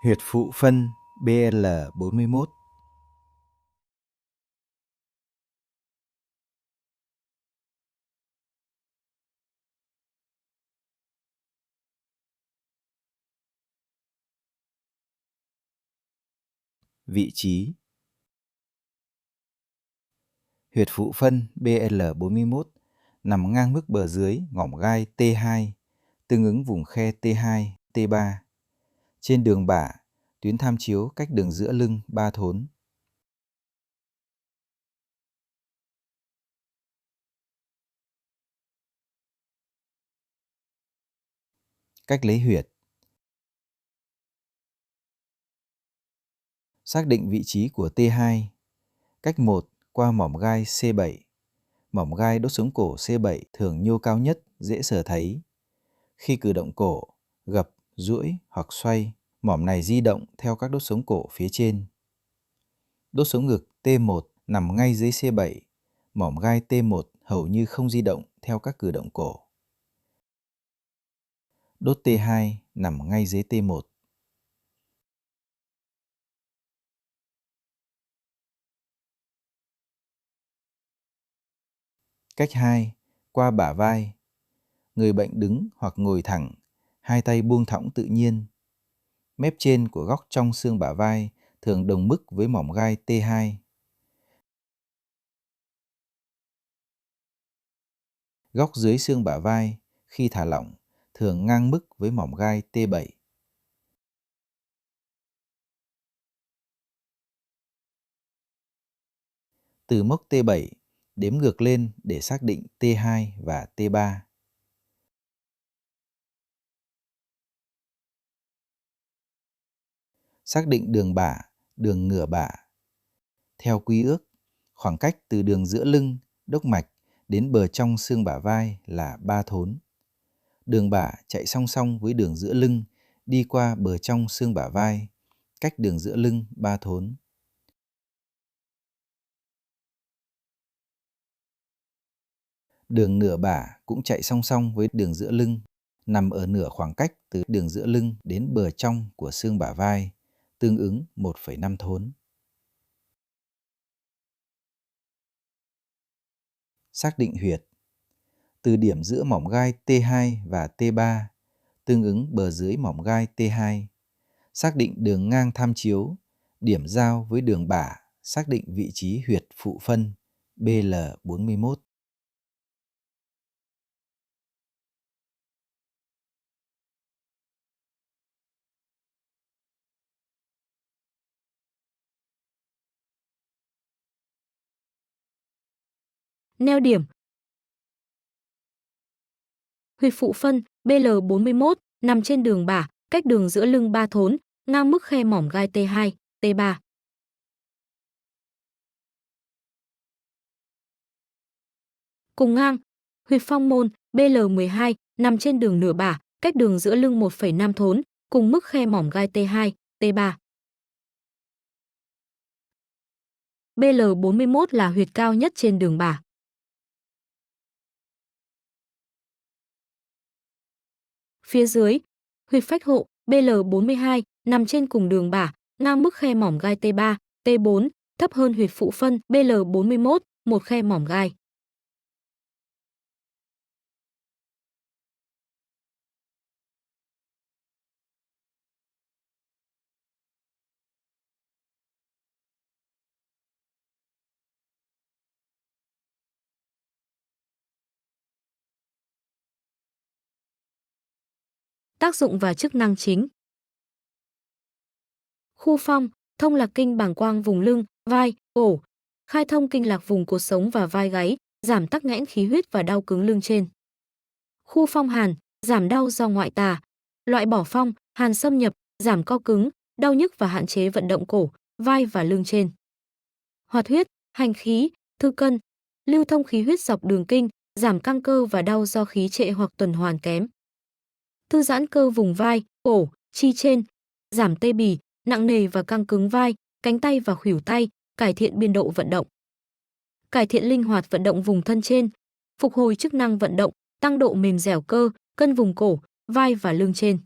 Huyệt phụ phân BL41. Vị trí. Huyệt phụ phân BL41 nằm ngang mức bờ dưới ngõm gai T2, tương ứng vùng khe T2, T3. Trên đường bả, tuyến tham chiếu cách đường giữa lưng 3 thốn. Cách lấy huyệt. Xác định vị trí của T2. Cách 1 qua mỏm gai C7. Mỏm gai đốt sống cổ C7 thường nhô cao nhất, dễ sờ thấy. Khi cử động cổ, gập, duỗi hoặc xoay, mỏm này di động theo các đốt sống cổ phía trên. Đốt sống ngực T1 nằm ngay dưới C7, mỏm gai T1 hầu như không di động theo các cử động cổ. Đốt T2 nằm ngay dưới T1. Cách 2. Qua bả vai. Người bệnh đứng hoặc ngồi thẳng, hai tay buông thõng tự nhiên. Mép trên của góc trong xương bả vai thường đồng mức với mỏm gai T2. Góc dưới xương bả vai khi thả lỏng thường ngang mức với mỏm gai T7. Từ mốc T7, đếm ngược lên để xác định T2 và T3. Xác định đường bả, đường ngửa bả. Theo quy ước, khoảng cách từ đường giữa lưng, đốc mạch đến bờ trong xương bả vai là 3 thốn. Đường bả chạy song song với đường giữa lưng, đi qua bờ trong xương bả vai, cách đường giữa lưng 3 thốn. Đường nửa bả cũng chạy song song với đường giữa lưng, nằm ở nửa khoảng cách từ đường giữa lưng đến bờ trong của xương bả vai, tương ứng 1,5 thốn. Xác định huyệt. Từ điểm giữa mỏm gai T2 và T3, tương ứng bờ dưới mỏm gai T2. Xác định đường ngang tham chiếu, điểm giao với đường bả, xác định vị trí huyệt phụ phân BL41. Neo điểm. Huyệt phụ phân BL41 nằm trên đường bả, cách đường giữa lưng 3 thốn, ngang mức khe mỏm gai T2, T3. Cùng ngang, huyệt phong môn BL12 nằm trên đường nửa bả, cách đường giữa lưng 1,5 thốn, cùng mức khe mỏm gai T2, T3. BL41 là huyệt cao nhất trên đường bả. Phía dưới, huyệt phách hộ BL42 nằm trên cùng đường bả, ngang mức khe mỏm gai T3, T4, thấp hơn huyệt phụ phân BL41, một khe mỏm gai. Tác dụng và chức năng chính. Khu phong, thông lạc kinh bàng quang vùng lưng, vai, cổ, khai thông kinh lạc vùng cột sống và vai gáy, giảm tắc nghẽn khí huyết và đau cứng lưng trên. Khu phong hàn, giảm đau do ngoại tà, loại bỏ phong, hàn xâm nhập, giảm co cứng, đau nhức và hạn chế vận động cổ, vai và lưng trên. Hoạt huyết, hành khí, thư cân, lưu thông khí huyết dọc đường kinh, giảm căng cơ và đau do khí trệ hoặc tuần hoàn kém. Thư giãn cơ vùng vai, cổ, chi trên, giảm tê bì, nặng nề và căng cứng vai, cánh tay và khuỷu tay, cải thiện biên độ vận động. Cải thiện linh hoạt vận động vùng thân trên, phục hồi chức năng vận động, tăng độ mềm dẻo cơ, cân vùng cổ, vai và lưng trên.